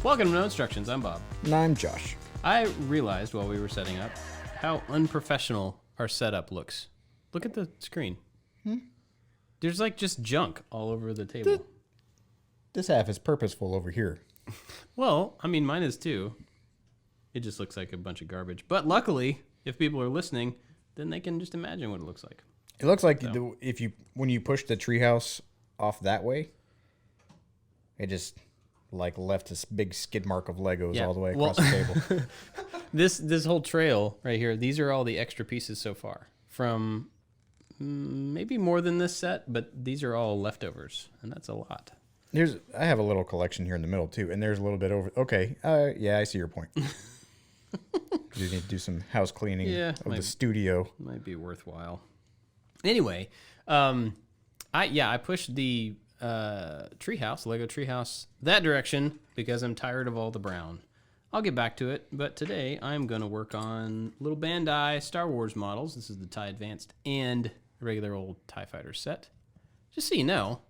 Welcome to No Instructions. I'm Bob. And I'm Josh. I realized while we were setting up how unprofessional our setup looks. Look at the screen. There's like just junk all over the table. This half is purposeful over here. Well, I mean, mine is too. It just looks like a bunch of garbage. But luckily, if people are listening, then they can just imagine what it looks like. It looks like when you push the treehouse off that way, it just like left this big skid mark of Legos all the way across the table. This whole trail right here, these are all the extra pieces so far from maybe more than this set, but these are all leftovers, and that's a lot. I have a little collection here in the middle too, and there's a little bit over. Okay, yeah, I see your point. You need to do some house cleaning of the studio. Might be worthwhile. Anyway, I pushed the treehouse, Lego treehouse, that direction because I'm tired of all the brown. I'll get back to it, but today I'm going to work on little Bandai Star Wars models. This is the TIE Advanced and regular old TIE Fighter set. Just so you know,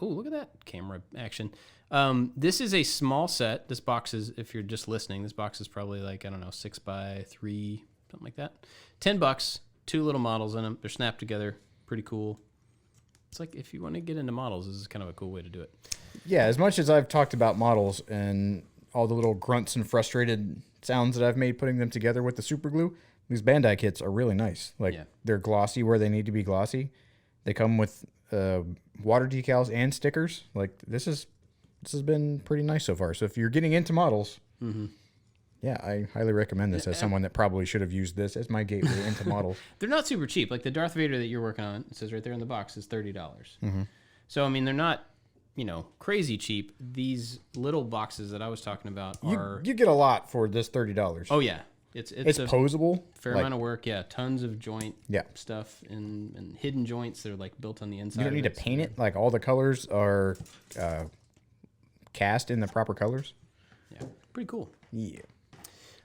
look at that camera action. This is a small set. This box is, if you're just listening, this box is probably like, 6x3, something like that. $10, 2 little models in them. They're snapped together. Pretty cool. It's like, if you want to get into models, this is kind of a cool way to do it. Yeah, as much as I've talked about models and all the little grunts and frustrated sounds that I've made putting them together with the super glue, these Bandai kits are really nice. They're glossy where they need to be glossy. They come with water decals and stickers. Like, this has been pretty nice so far. So if you're getting into models, yeah, I highly recommend this as someone that probably should have used this as my gateway into models. They're not super cheap. Like the Darth Vader that you're working on, it says right there in the box, is $30. So, I mean, they're not, crazy cheap. These little boxes that I was talking about are... You get a lot for this $30. Oh, yeah. It's posable. Fair amount of work, yeah. Tons of joint stuff and hidden joints that are like built on the inside. You don't need to paint it. Like, all the colors are cast in the proper colors. Yeah, pretty cool. Yeah.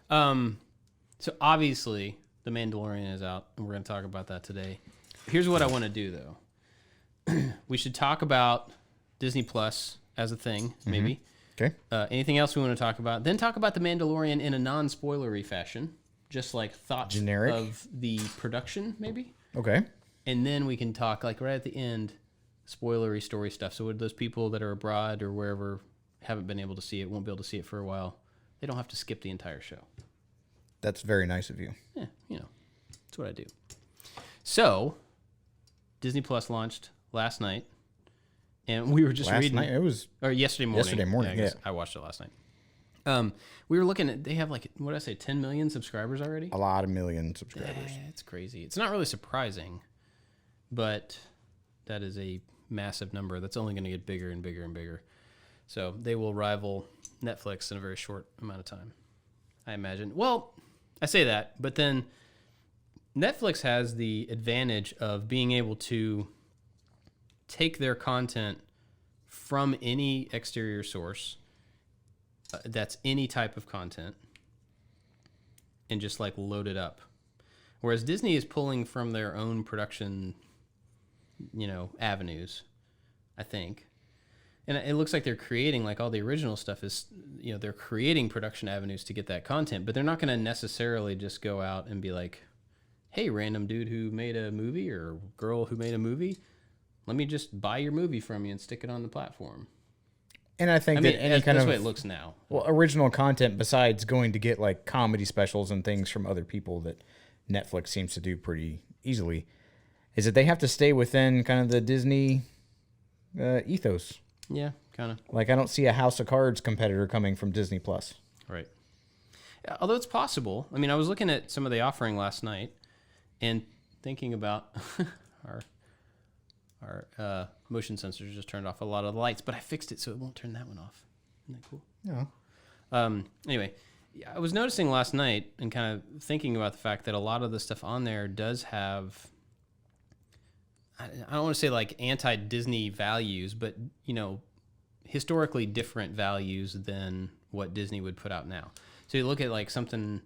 So obviously the Mandalorian is out, and we're going to talk about that today. Here's what I want to do, though. We should talk about Disney Plus as a thing, maybe. Okay. Anything else we want to talk about? Then talk about the Mandalorian in a non-spoilery fashion, just like thoughts of the production, maybe. Okay. And then we can talk, like right at the end, spoilery story stuff. So would those people that are abroad or wherever haven't been able to see it, won't be able to see it for a while, they don't have to skip the entire show. That's very nice of you. Yeah, that's what I do. So, Disney Plus launched last night, and we were just reading. Last night? It was... Or yesterday morning. Yesterday morning, yeah. I watched it last night. We were looking at, they have like, what did I say, 10 million subscribers already? A lot of million subscribers. It's crazy. It's not really surprising, but that is a massive number that's only going to get bigger and bigger and bigger. So they will rival Netflix in a very short amount of time, I imagine. Well, I say that, but then Netflix has the advantage of being able to take their content from any exterior source that's any type of content and just like load it up. Whereas Disney is pulling from their own production, avenues, I think. And it looks like they're creating, like all the original stuff is, they're creating production avenues to get that content, but they're not going to necessarily just go out and be like, hey, random dude who made a movie or girl who made a movie, let me just buy your movie from you and stick it on the platform. And I think that's the way it looks now. Well, original content besides going to get like comedy specials and things from other people that Netflix seems to do pretty easily, is that they have to stay within kind of the Disney ethos. Yeah, kind of. Like, I don't see a House of Cards competitor coming from Disney Plus. Right. Although it's possible. I mean, I was looking at some of the offering last night and thinking about our motion sensors just turned off a lot of the lights, but I fixed it so it won't turn that one off. Isn't that cool? Yeah. Anyway, I was noticing last night and kind of thinking about the fact that a lot of the stuff on there does have, I don't want to say like anti-Disney values, but, historically different values than what Disney would put out now. So you look at like something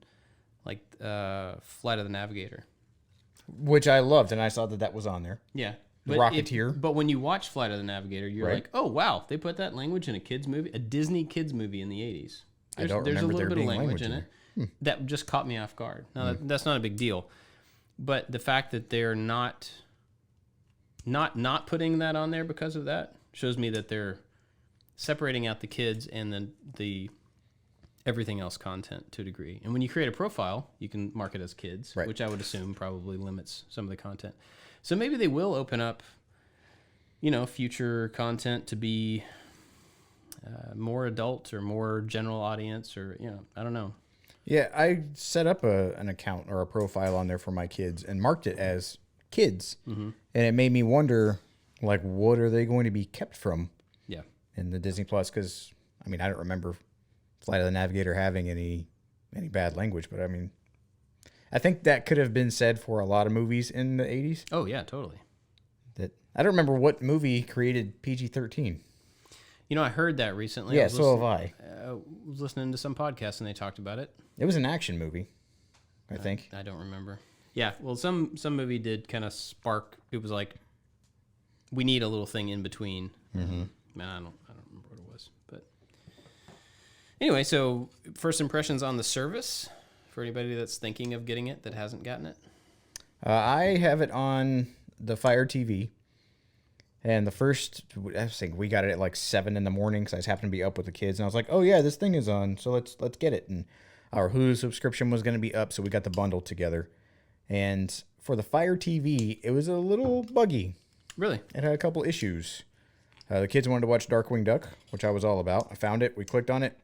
like Flight of the Navigator. Which I loved, and I saw that was on there. Yeah. Rocketeer. But when you watch Flight of the Navigator, you're like, oh, wow, they put that language in a kid's movie, a Disney kids movie in the 80s. There's a little bit of language in it that just caught me off guard. Now, that's not a big deal. But the fact that they're not putting that on there because of that shows me that they're separating out the kids and then the everything else content to a degree. And when you create a profile, you can mark it as kids, which I would assume probably limits some of the content. So maybe they will open up, future content to be more adult or more general audience, or I don't know. Yeah, I set up an account or a profile on there for my kids and marked it as kids, and it made me wonder, like, what are they going to be kept from? Yeah, in the Disney Plus, because I don't remember Flight of the Navigator having any bad language, but I think that could have been said for a lot of movies in the 80s. Oh, yeah, totally. That I don't remember what movie created PG-13. I heard that recently. Yeah, so have I. I was listening to some podcast and they talked about it. It was an action movie, I think. I don't remember. Yeah, well, some movie did kind of spark. It was like, we need a little thing in between. Mm-hmm. Man, I don't remember what it was. But anyway, so first impressions on the service for anybody that's thinking of getting it that hasn't gotten it. I have it on the Fire TV, and I think we got it at like 7 a.m. because I just happened to be up with the kids, and I was like, oh yeah, this thing is on, so let's get it. And our Hulu subscription was going to be up, so we got the bundle together. And for the Fire TV, it was a little buggy. Really? It had a couple issues. The kids wanted to watch Darkwing Duck, which I was all about. I found it. We clicked on it.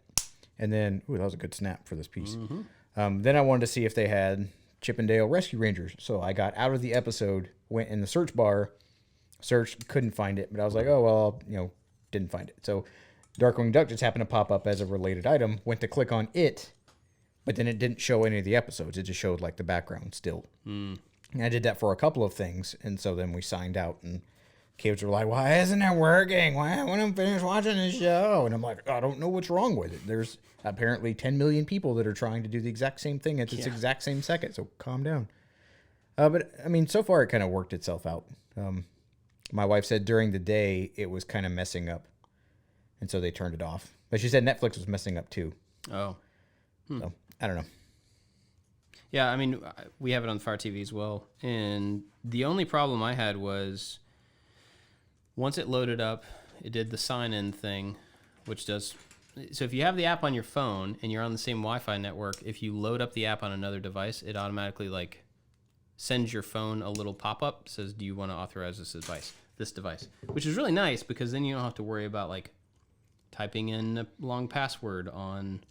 And then, that was a good snap for this piece. Mm-hmm. Then I wanted to see if they had Chip 'n Dale Rescue Rangers. So I got out of the episode, went in the search bar, searched, couldn't find it. But I was like, oh, well, didn't find it. So Darkwing Duck just happened to pop up as a related item. Went to click on it, but then it didn't show any of the episodes. It just showed like the background still. And I did that for a couple of things. And so then we signed out, and kids were like, why isn't it working? Why when I'm finished watching this show? And I'm like, I don't know what's wrong with it. There's apparently 10 million people that are trying to do the exact same thing at this exact same second. So calm down. But so far it kind of worked itself out. My wife said during the day it was kind of messing up, and so they turned it off. But she said Netflix was messing up too. Oh. So I don't know. Yeah, we have it on Fire TV as well. And the only problem I had was once it loaded up, it did the sign-in thing, which does... So if you have the app on your phone and you're on the same Wi-Fi network, if you load up the app on another device, it automatically sends your phone a little pop-up, says, do you want to authorize this device, which is really nice because then you don't have to worry about typing in a long password on,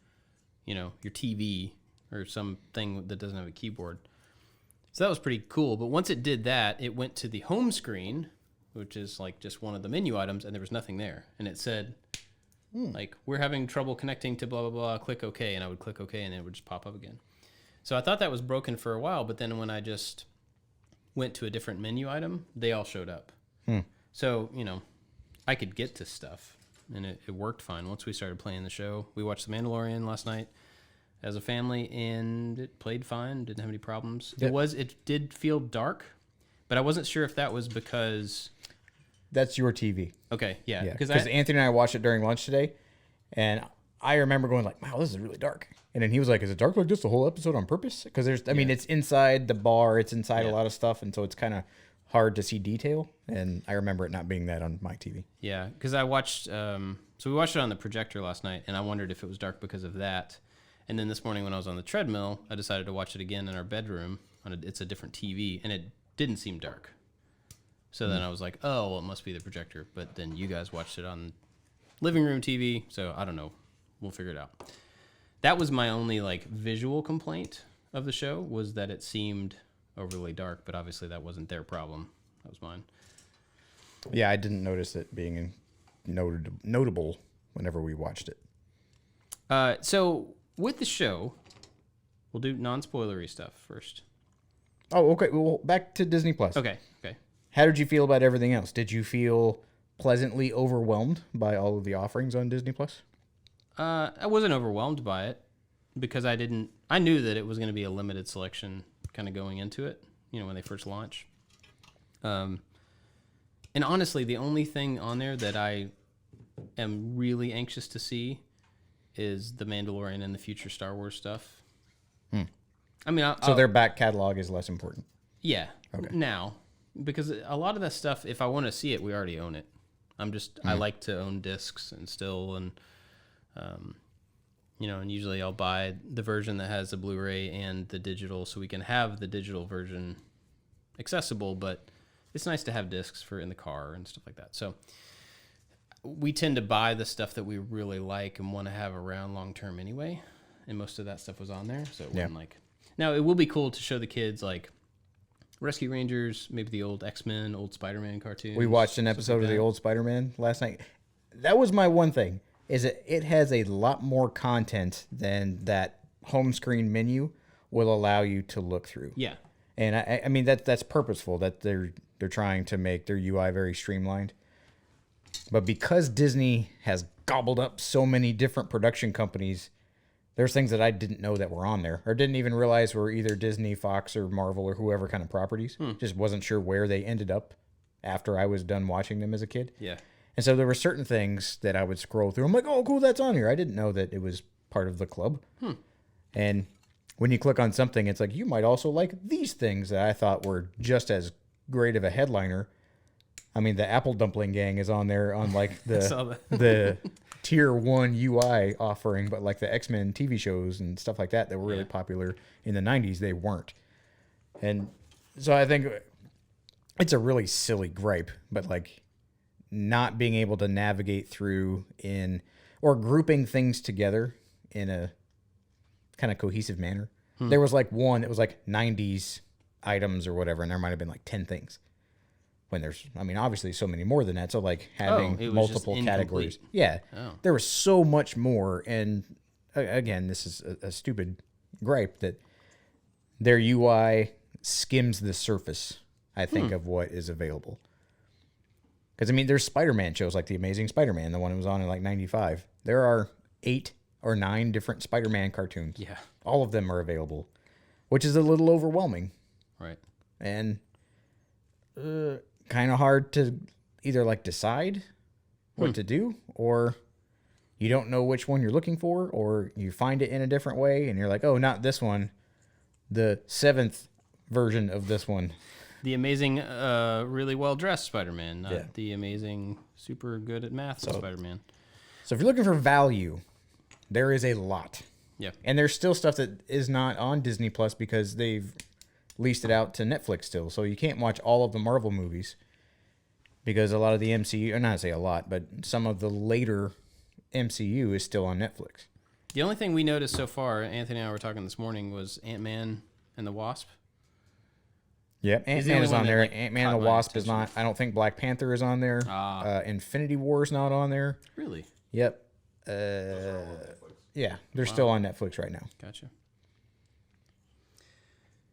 your TV or something that doesn't have a keyboard. So that was pretty cool. But once it did that, it went to the home screen, which is just one of the menu items, and there was nothing there. And it said, we're having trouble connecting to blah, blah, blah, click OK. And I would click OK, and it would just pop up again. So I thought that was broken for a while, but then when I just went to a different menu item, they all showed up. So, I could get to stuff, and it worked fine. Once we started playing the show, we watched The Mandalorian last night as a family, and it played fine, didn't have any problems. Yep. It did feel dark, but I wasn't sure if that was because... That's your TV. Okay, yeah. Because Anthony and I watched it during lunch today, and I remember going wow, this is really dark. And then he was like, is it dark like this the whole episode on purpose? Because it's inside the bar, it's inside a lot of stuff, and so it's kind of hard to see detail. And I remember it not being that on my TV. Yeah, because I watched, so we watched it on the projector last night, and I wondered if it was dark because of that. And then this morning when I was on the treadmill, I decided to watch it again in our bedroom. It's a different TV, and it didn't seem dark. So then I was like, oh, well, it must be the projector. But then you guys watched it on living room TV, so I don't know. We'll figure it out. That was my only visual complaint of the show, was that it seemed overly dark, but obviously that wasn't their problem. That was mine. Yeah, I didn't notice it being notable whenever we watched it. So with the show, we'll do non-spoilery stuff first. Oh, okay. Well, back to Disney Plus. Okay. How did you feel about everything else? Did you feel pleasantly overwhelmed by all of the offerings on Disney Plus? I wasn't overwhelmed by it because I knew that it was going to be a limited selection kind of going into it, when they first launch. And honestly, the only thing on there that I am really anxious to see is the Mandalorian and the future Star Wars stuff. I mean, so their back catalog is less important. Yeah. Okay. Now, because a lot of that stuff, if I want to see it, we already own it. I like to own discs and still, and and usually I'll buy the version that has the Blu-ray and the digital, so we can have the digital version accessible. But it's nice to have discs for in the car and stuff like that. So we tend to buy the stuff that we really like and want to have around long term anyway. And most of that stuff was on there, so it wasn't like. Now it will be cool to show the kids like Rescue Rangers, maybe the old X-Men, old Spider-Man cartoons. We watched an episode of the old Spider-Man last night. That was my one thing, is it has a lot more content than that home screen menu will allow you to look through. Yeah. And I mean that's purposeful, that they're trying to make their UI very streamlined. But because Disney has gobbled up so many different production companies, there's things that I didn't know that were on there, or didn't even realize were either Disney, Fox, or Marvel, or whoever kind of properties. Just wasn't sure where they ended up after I was done watching them as a kid. Yeah. And so there were certain things that I would scroll through. I'm like, oh, cool, that's on here. I didn't know that it was part of the club. And when you click on something, it's like, you might also like these things that I thought were just as great of a headliner. I mean, the Apple Dumpling Gang is on there on like the tier 1 UI offering, but like the X-Men TV shows and stuff like that were really popular in the 90s, they weren't. And so I think it's a really silly gripe, but like not being able to navigate through or grouping things together in a kind of cohesive manner. There was like one that was like 90s items or whatever, and there might have been like 10 things. When there's, I mean, obviously so many more than that. So like having multiple categories. Yeah. There was so much more. And again, this is a stupid gripe that their UI skims the surface, I think, of what is available. Because, I mean, there's Spider-Man shows like The Amazing Spider-Man, the one that was on in like 95. There are 8 or 9 different Spider-Man cartoons. Yeah. All of them are available, which is a little overwhelming. Right. And kind of hard to either like decide what to do, or you don't know which one you're looking for, or you find it in a different way and you're like, oh, not this one, the 7th version of this one. The amazing, really well-dressed Spider-Man, not the amazing, super good at math Spider-Man. So if you're looking for value, there is a lot. Yeah. And there's still stuff that is not on Disney Plus because they've leased it out to Netflix still. So you can't watch all of the Marvel movies because a lot of the MCU, or not say a lot, but some of the later MCU is still on Netflix. The only thing we noticed so far, Anthony and I were talking this morning, was Ant-Man and the Wasp. Yep, Ant-Man is on there. Ant-Man and the Wasp is not. I don't think Black Panther is on there. Infinity War is not on there. Really? Yep. Yeah, they're still on Netflix right now. Gotcha.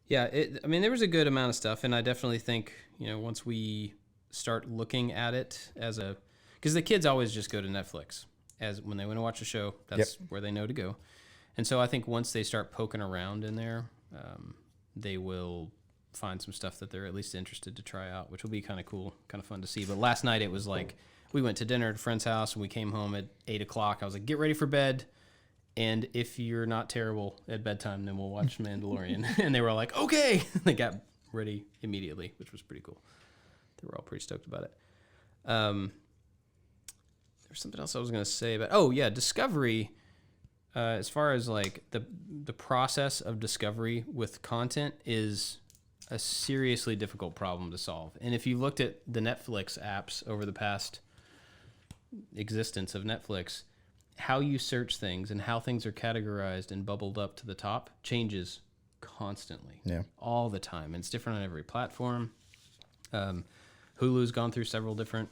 Yeah, I mean, there was a good amount of stuff, and I definitely think, once we start looking at it because the kids always just go to Netflix when they want to watch a show. That's where they know to go. And so I think once they start poking around in there, they will find some stuff that they're at least interested to try out, which will be kind of cool, kind of fun to see. But last night it was like, we went to dinner at a friend's house, and we came home at 8 o'clock. I was like, get ready for bed. And if you're not terrible at bedtime, then we'll watch Mandalorian. And they were all like, okay. They got ready immediately, which was pretty cool. They were all pretty stoked about it. There's something else I was going to say about, Discovery. As far as like the process of discovery with content is a seriously difficult problem to solve. And if you looked at the Netflix apps over the past existence of Netflix, how you search things and how things are categorized and bubbled up to the top changes constantly. Yeah. All the time. And it's different on every platform. Hulu's gone through several different,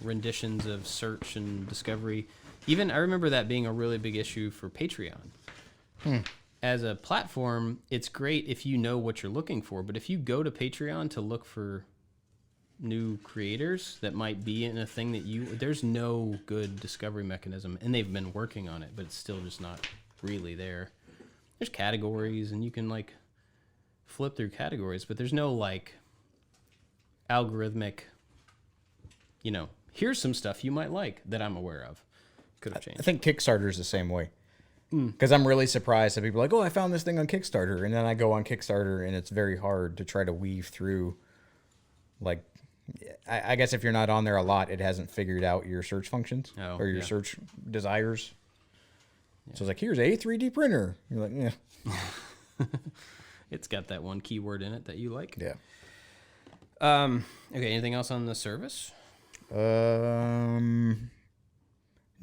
renditions of search and discovery. Even I remember that being a really big issue for Patreon. As a platform, it's great if you know what you're looking for, but if you go to Patreon to look for new creators that might be in a thing that there's no good discovery mechanism, and they've been working on it, but it's still just not really there. There's categories, and you can like flip through categories, but there's no like algorithmic here's some stuff you might like that I'm aware of. Could have changed. I think Kickstarter is the same way. Because I'm really surprised that people are like, oh, I found this thing on Kickstarter. And then I go on Kickstarter and it's very hard to try to weave through. Like, I guess if you're not on there a lot, it hasn't figured out your search functions or your search desires. Yeah. So it's like, here's a 3D printer. You're like, yeah. It's got that one keyword in it that you like. Yeah. Okay, anything else on the service?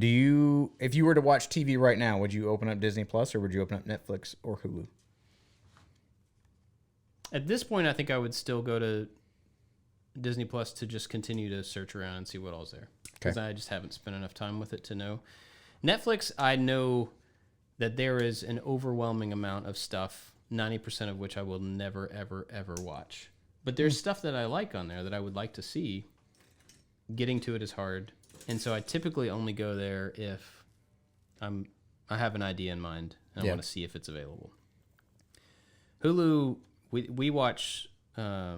If you were to watch TV right now, would you open up Disney Plus or would you open up Netflix or Hulu? At this point, I think I would still go to Disney Plus to just continue to search around and see what all's there. Because I just haven't spent enough time with it to know. Netflix, I know that there is an overwhelming amount of stuff, 90% of which I will never, ever, ever watch. But there's stuff that I like on there that I would like to see. Getting to it is hard. And so I typically only go there if I have an idea in mind and I want to see if it's available. Hulu, we watch. I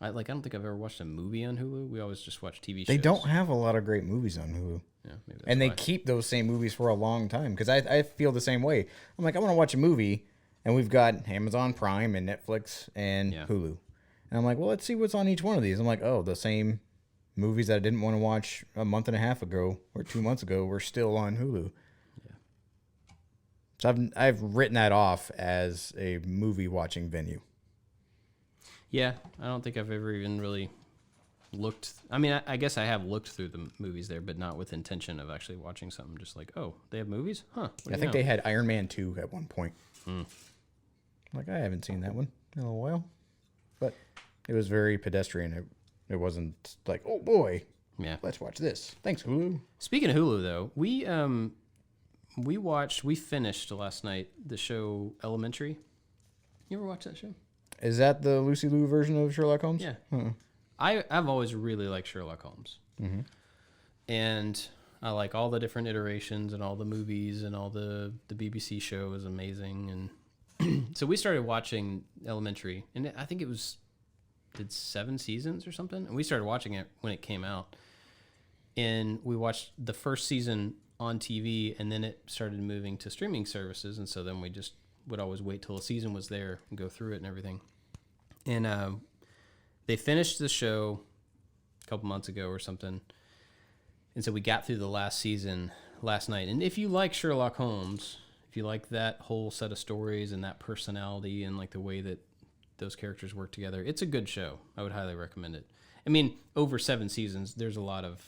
don't think I've ever watched a movie on Hulu. We always just watch TV shows. They don't have a lot of great movies on Hulu. Yeah, maybe that's and they why. keep those same movies for a long time. Because I feel the same way. I'm like, I want to watch a movie, and we've got Amazon Prime and Netflix and Hulu. And I'm like, well, let's see what's on each one of these. I'm like, oh, the same movies that I didn't want to watch a month and a half ago or 2 months ago were still on Hulu. Yeah. So I've written that off as a movie watching venue. Yeah, I don't think I've ever even really looked. I mean, I guess I have looked through the movies there, but not with intention of actually watching something. Just like, oh, they have movies? Huh. I think they had Iron Man 2 at one point. Like, I haven't seen that one in a while. But it was very pedestrian. It wasn't like, oh boy, let's watch this. Thanks, Hulu. Speaking of Hulu, though, we finished last night the show Elementary. You ever watch that show? Is that the Lucy Liu version of Sherlock Holmes? Yeah. I've always really liked Sherlock Holmes. Mm-hmm. And I like all the different iterations and all the movies and all the BBC show is amazing. And so we started watching Elementary, and I think it did 7 seasons or something. And we started watching it when it came out. And we watched the first season on TV, and then it started moving to streaming services. And so then we just would always wait till a season was there and go through it and everything. And they finished the show a couple months ago or something. And so we got through the last season last night. And if you like Sherlock Holmes, if you like that whole set of stories and that personality and like the way that those characters work together, it's a good show. I would highly recommend it. I mean, over 7 seasons, there's a lot of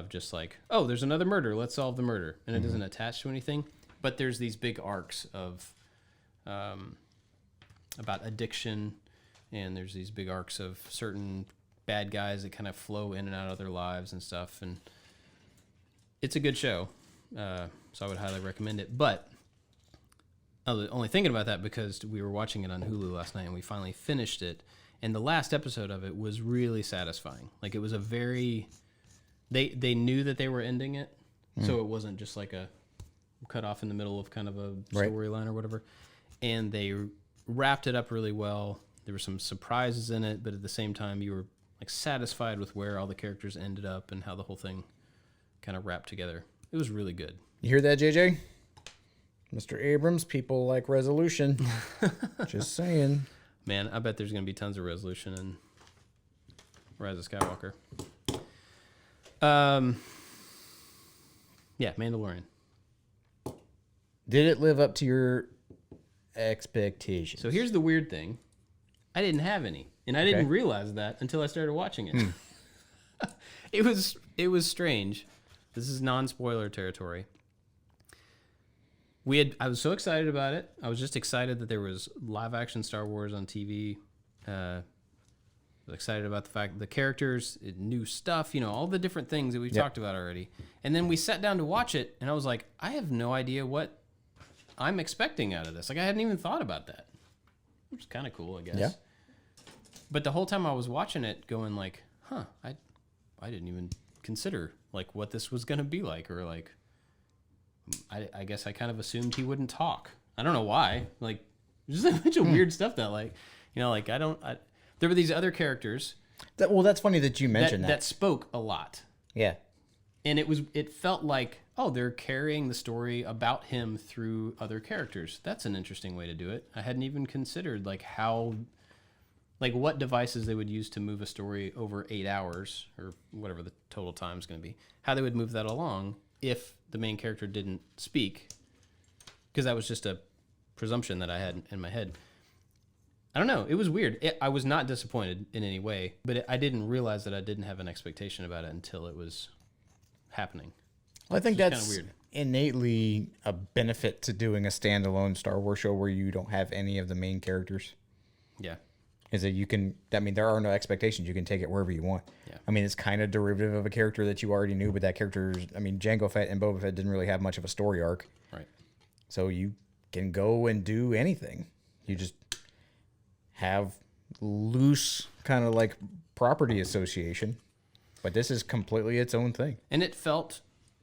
just like, oh, there's another murder, let's solve the murder. And it doesn't attach to anything. But there's these big arcs of about addiction, and there's these big arcs of certain bad guys that kind of flow in and out of their lives and stuff. And it's a good show, so I would highly recommend it. But I was only thinking about that because we were watching it on Hulu last night, and we finally finished it. And the last episode of it was really satisfying. Like, it was a very... They knew that they were ending it, so it wasn't just like a cut off in the middle of kind of a storyline or whatever. And they wrapped it up really well. There were some surprises in it, but at the same time, you were like satisfied with where all the characters ended up and how the whole thing kind of wrapped together. It was really good. You hear that, JJ? Mr. Abrams, people like resolution. Just saying. Man, I bet there's going to be tons of resolution in Rise of Skywalker. Yeah, Mandalorian. Did it live up to your expectations? So here's the weird thing. I didn't have any, and I didn't realize that until I started watching it. It was strange. This is non-spoiler territory. I was so excited about it. I was just excited that there was live action Star Wars on TV. I was excited about the fact that the characters, new stuff, all the different things that we've talked about already. And then we sat down to watch it, and I was like, I have no idea what I'm expecting out of this. Like, I hadn't even thought about that, which is kind of cool, I guess. Yeah. But the whole time I was watching it, going like, I didn't even consider like what this was gonna be like, or like, I guess I kind of assumed he wouldn't talk. I don't know why. Like, just a bunch of weird stuff that, like, there were these other characters. That's funny that you mentioned that. That spoke a lot. Yeah. And it felt like, oh, they're carrying the story about him through other characters. That's an interesting way to do it. I hadn't even considered what devices they would use to move a story over 8 hours or whatever the total time is going to be. How they would move that along if the main character didn't speak, because that was just a presumption that I had in my head. I don't know. It was weird. I was not disappointed in any way, but I didn't realize that I didn't have an expectation about it until it was happening. Well, I think that's weird. Innately a benefit to doing a standalone Star Wars show where you don't have any of the main characters. Yeah. Is that there are no expectations. You can take it wherever you want. Yeah. I mean, it's kind of derivative of a character that you already knew, but that character's, Jango Fett and Boba Fett didn't really have much of a story arc. Right. So you can go and do anything. You just have loose kind of like property association, but this is completely its own thing. And it felt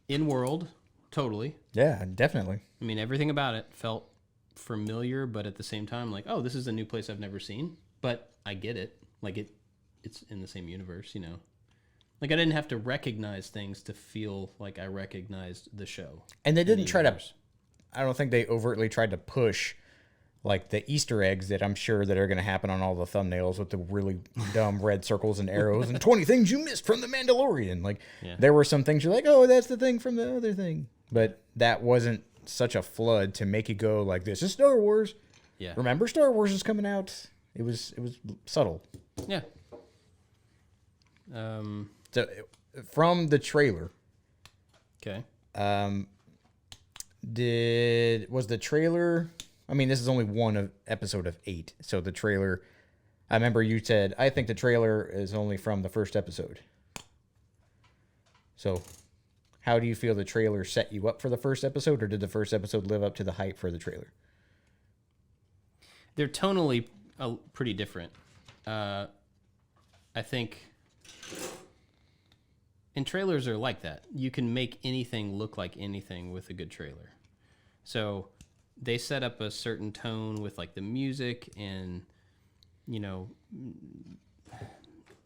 in-world, totally. Yeah, definitely. I mean, everything about it felt familiar, but at the same time, like, oh, this is a new place I've never seen. But I get it. Like, it's in the same universe, you know. Like, I didn't have to recognize things to feel like I recognized the show. And they didn't try to... I don't think they overtly tried to push, like, the Easter eggs that I'm sure that are going to happen on all the thumbnails with the really dumb red circles and arrows and 20 things you missed from The Mandalorian. Like, There were some things you're like, oh, that's the thing from the other thing. But that wasn't such a flood to make you go, like, this is Star Wars. Yeah. Remember, Star Wars is coming out. It was subtle. Yeah. So from the trailer. Okay. Was the trailer? I mean, this is only one episode of 8. So the trailer. I remember you said I think the trailer is only from the first episode. So, how do you feel the trailer set you up for the first episode, or did the first episode live up to the hype for the trailer? They're tonally pretty different. I think, and trailers are like that. You can make anything look like anything with a good trailer. So they set up a certain tone with like the music and, you know,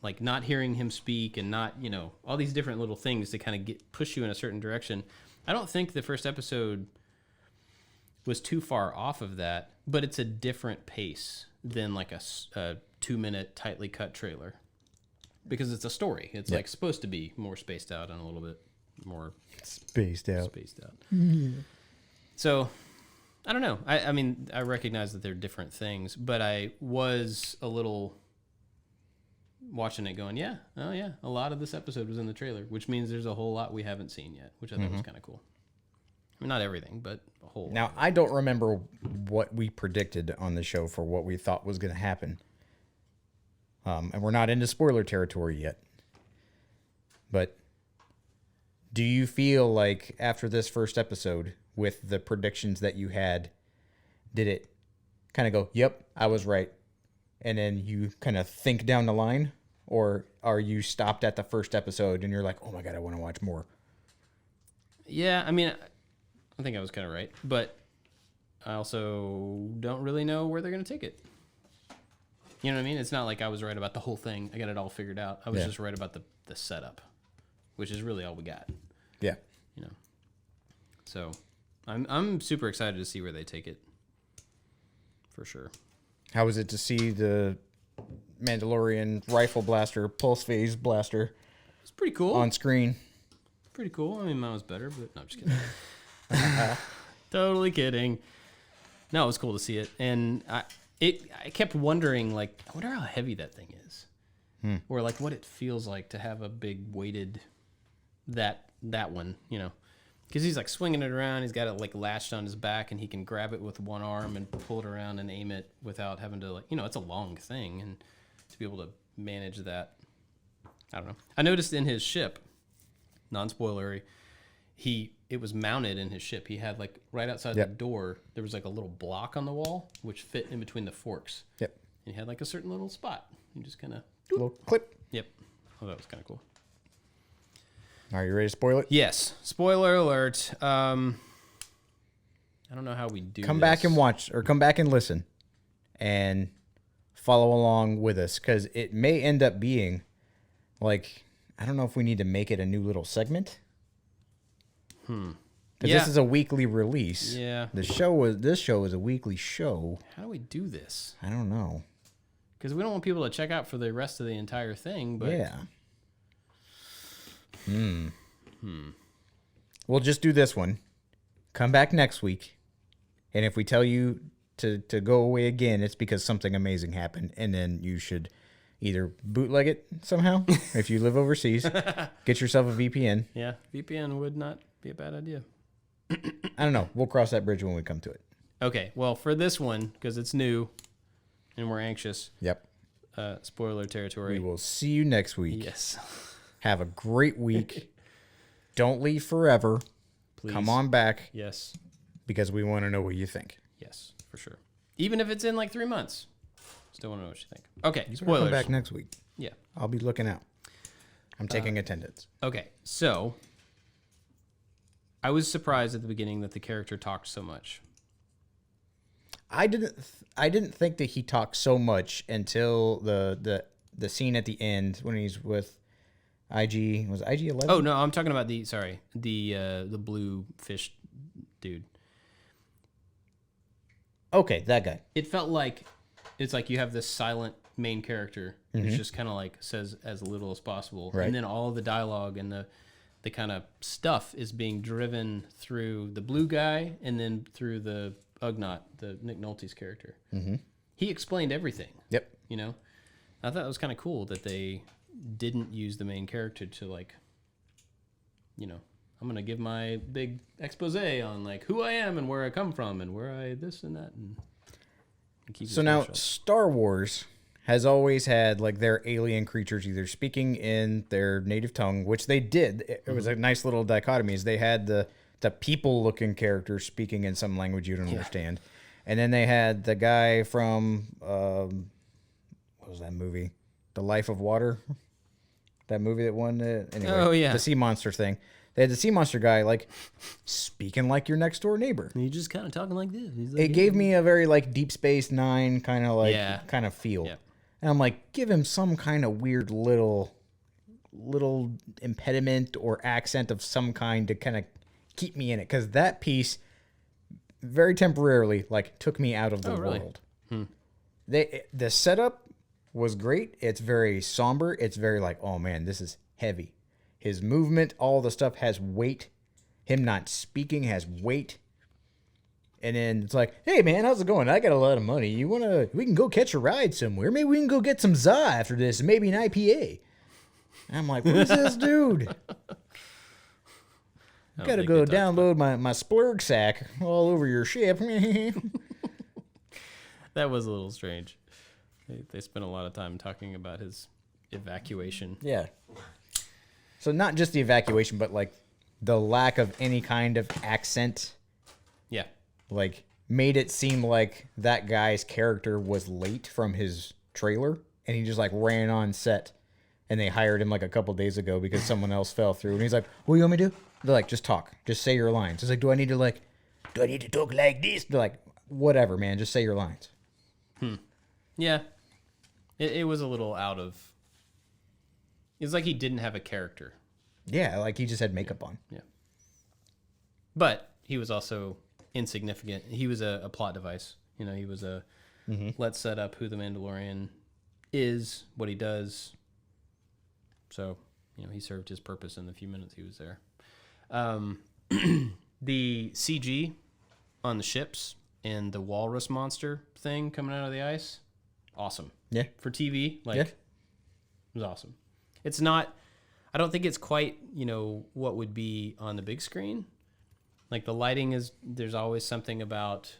like not hearing him speak and not, you know, all these different little things to kind of push you in a certain direction. I don't think the first episode was too far off of that, but it's a different pace than like a 2-minute tightly cut trailer, because it's a story. It's like supposed to be more spaced out and a little bit more spaced out. Mm-hmm. So I don't know. I mean, I recognize that they're different things, but I was a little watching it going, a lot of this episode was in the trailer, which means there's a whole lot we haven't seen yet, which I thought was kind of cool. I mean, not everything, but a whole lot. Now, I don't remember what we predicted on the show for what we thought was going to happen. And we're not into spoiler territory yet. But do you feel like after this first episode, with the predictions that you had, did it kind of go, yep, I was right, and then you kind of think down the line? Or are you stopped at the first episode and you're like, oh my God, I want to watch more? Yeah, I mean, I think I was kind of right, but I also don't really know where they're going to take it. You know what I mean? It's not like I was right about the whole thing. I got it all figured out. I was just right about the setup, which is really all we got. Yeah. You know. So I'm super excited to see where they take it. For sure. How was it to see the Mandalorian rifle blaster, pulse phase blaster? It's pretty cool. On screen. Pretty cool. I mean, mine was better, but no, I'm just kidding. Totally kidding. No, it was cool to see it. And I kept wondering, like, I wonder how heavy that thing is. Or, like, what it feels like to have a big weighted, that one, you know. Because he's, like, swinging it around. He's got it, like, latched on his back, and he can grab it with one arm and pull it around and aim it without having to, like, you know, it's a long thing. And to be able to manage that, I don't know. I noticed in his ship, non-spoilery, it was mounted in his ship. He had, like, right outside the door, there was, like, a little block on the wall, which fit in between the forks. Yep. And he had, like, a certain little spot. You just kind of... Little clip. Yep. Oh, that was kind of cool. Are you ready to spoil it? Yes. Spoiler alert. I don't know how we do Come back and watch, or come back and listen, and follow along with us, because it may end up being like, I don't know if we need to make it a new little segment. Because this is a weekly release. Yeah. This show is a weekly show. How do we do this? I don't know. Because we don't want people to check out for the rest of the entire thing. But yeah. We'll just do this one. Come back next week. And if we tell you to go away again, it's because something amazing happened. And then you should either bootleg it somehow, if you live overseas, get yourself a VPN. Yeah, VPN would not be a bad idea. I don't know. We'll cross that bridge when we come to it. Okay, well, for this one, because it's new and we're anxious. Yep. Spoiler territory. We will see you next week. Yes. Have a great week. Don't leave forever. Please. Come on back. Yes. Because we want to know what you think. Yes, for sure. Even if it's in like 3 months. Still want to know what you think. Okay, You spoilers. come back next week. Yeah. I'll be looking out. I'm taking attendance. Okay, so I was surprised at the beginning that the character talked so much. I didn't think that he talked so much until the scene at the end when he's with IG. Was it IG 11? Oh no, I'm talking about the blue fish dude. Okay, that guy. It felt like it's like you have this silent main character who's just kind of like says as little as possible, Right. and then all of the dialogue and the kind of stuff is being driven through the blue guy and then through the Ugnaught, the Nick Nolte's character. Mm-hmm. He explained everything. Yep. You know, I thought it was kind of cool that they didn't use the main character to like, you know, I'm gonna give my big expose on like who I am and where I come from and where I this and that and keep So now Star Wars has always had like their alien creatures either speaking in their native tongue, which they did. It was a nice little dichotomy. Is they had the people looking characters speaking in some language you don't understand. And then they had the guy from what was that movie? The Life of Water. That movie that won anyway. The sea monster thing. They had the sea monster guy like speaking like your next door neighbor. you just kind of talking like this. He's like, It gave me a very like Deep Space Nine kind of like kind of feel. Yeah. And I'm like, give him some kind of weird little impediment or accent of some kind to kind of keep me in it, because that piece very temporarily like took me out of the world. The setup was great. It's very somber. It's very like, oh man, this is heavy. His movement, all the stuff has weight. Him not speaking has weight. And then it's like, hey man, how's it going? I got a lot of money. We can go catch a ride somewhere. Maybe we can go get some za after this, maybe an IPA. And I'm like, who's this dude? Gotta go download my splurg sack all over your ship. That was a little strange. They spent a lot of time talking about his evacuation. Yeah. So not just the evacuation, but like the lack of any kind of accent. Yeah. Like made it seem like that guy's character was late from his trailer and he just like ran on set and they hired him like a couple days ago because someone else fell through and he's like, what do you want me to do? They're like, just talk. Just say your lines. It's like, do I need to talk like this? They're like, whatever, man. Just say your lines. Yeah. It was a little out of... It's like he didn't have a character. Yeah, like he just had makeup on. Yeah. But he was also insignificant. He was a plot device. You know, he was let's set up who the Mandalorian is, what he does. So, you know, he served his purpose in the few minutes he was there. The CG on the ships and the walrus monster thing coming out of the ice, awesome. Yeah. For TV, it was awesome. It's not, I don't think it's quite, you know, what would be on the big screen. Like the lighting there's always something about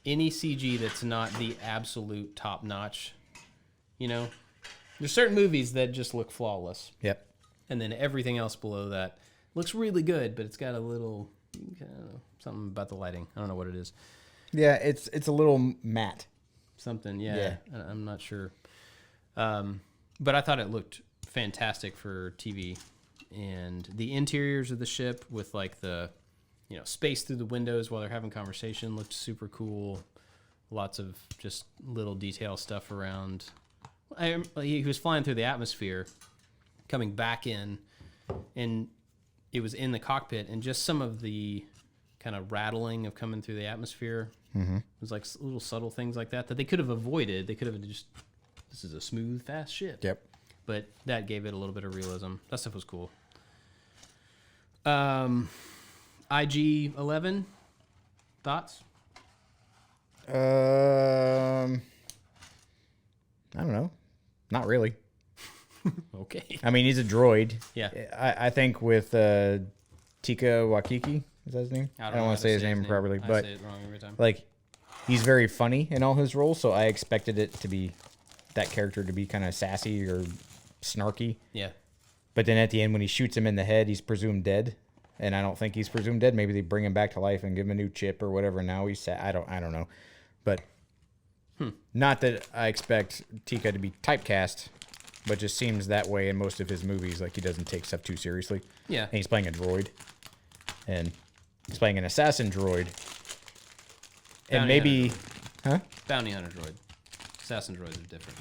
any CG that's not the absolute top notch, you know. There's certain movies that just look flawless. Yep. And then everything else below that looks really good, but it's got a little, something about the lighting. I don't know what it is. Yeah, it's a little matte. Something, yeah. I'm not sure. But I thought it looked fantastic for TV. And the interiors of the ship with like the, you know, space through the windows while they're having conversation looked super cool. lots of just little detail stuff around. He was flying through the atmosphere, coming back in, and it was in the cockpit, and just some of the kind of rattling of coming through the atmosphere. It was like little subtle things like that they could have avoided. They could have just, this is a smooth, fast ship. Yep. But that gave it a little bit of realism. That stuff was cool. IG-11, thoughts? I don't know. Not really. Okay. I mean, he's a droid. Yeah. I think with Tika Wakiki, is that his name? I don't want to say his name properly, I but say it wrong every time. like, he's very funny in all his roles, so I expected it to be that character to be kind of sassy or snarky. Yeah. But then at the end, when he shoots him in the head, he's presumed dead, and I don't think he's presumed dead. Maybe they bring him back to life and give him a new chip or whatever. Now he's sad. I don't know, but not that I expect Tika to be typecast, but just seems that way in most of his movies. Like, he doesn't take stuff too seriously. Yeah. And he's playing a droid, and he's playing an assassin droid, and Bounty maybe, hunter. Bounty hunter droid. Assassin droids are different.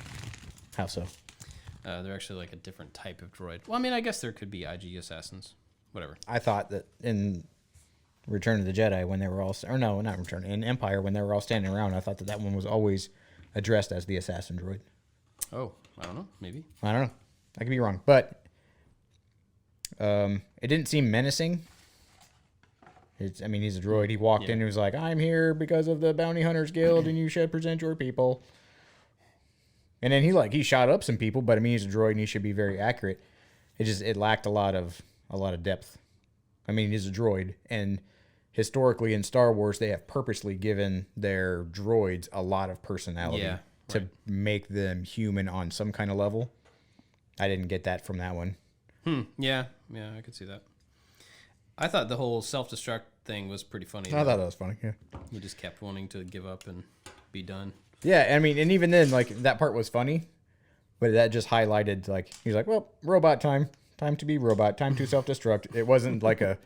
How so? They're actually like a different type of droid. Well, I mean, I guess there could be IG assassins. Whatever. I thought that in Return of the Jedi, when they were all, or no, not Return, in Empire, when they were all standing around, I thought that one was always addressed as the assassin droid. Oh, I don't know. Maybe. I don't know. I could be wrong, but it didn't seem menacing. I mean, he's a droid. He walked in and was like, "I'm here because of the Bounty Hunters Guild, and you should present your people." And then he shot up some people, but I mean, he's a droid and he should be very accurate. It lacked a lot of depth. I mean, he's a droid, and historically in Star Wars, they have purposely given their droids a lot of personality to make them human on some kind of level. I didn't get that from that one. Yeah, I could see that. I thought the whole self-destruct thing was pretty funny. I thought that was funny, yeah. He just kept wanting to give up and be done. Yeah, I mean, and even then, like, that part was funny, but that just highlighted, like, he's like, well, robot time. Time to be robot. Time to self-destruct. It wasn't like a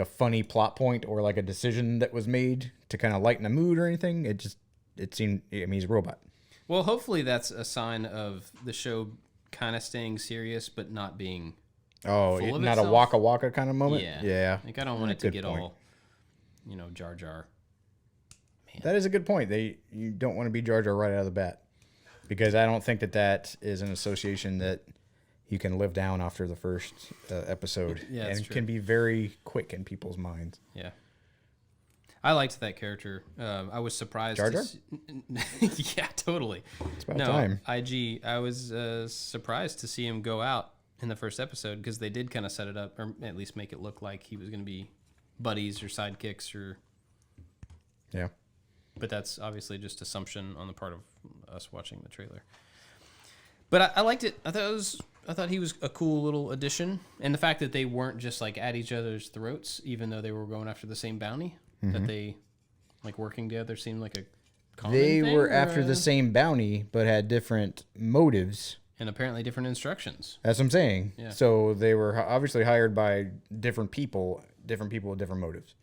funny plot point or like a decision that was made to kind of lighten the mood or anything. It seemed, I mean, he's a robot. Well, hopefully that's a sign of the show kind of staying serious, but not being not itself. A waka waka kind of moment. Yeah. Like, I don't want it to get point. all, Jar Jar. Man. That is a good point. You don't want to be Jar Jar right out of the bat, because I don't think that is an association that you can live down after the first episode. Yeah, and true. Can be very quick in people's minds. Yeah. I liked that character. I was surprised. Jar Jar? Yeah, totally. It's about time. IG. I was surprised to see him go out in the first episode, because they did kind of set it up, or at least make it look like he was going to be buddies or sidekicks, or. Yeah. But that's obviously just assumption on the part of us watching the trailer. But I liked it. I thought he was a cool little addition, and the fact that they weren't just like at each other's throats, even though they were going after the same bounty. That they like working together seemed like a common They thing, were after the same bounty, but had different motives. and apparently different instructions. That's what I'm saying. Yeah. So they were obviously hired by different people with different motives.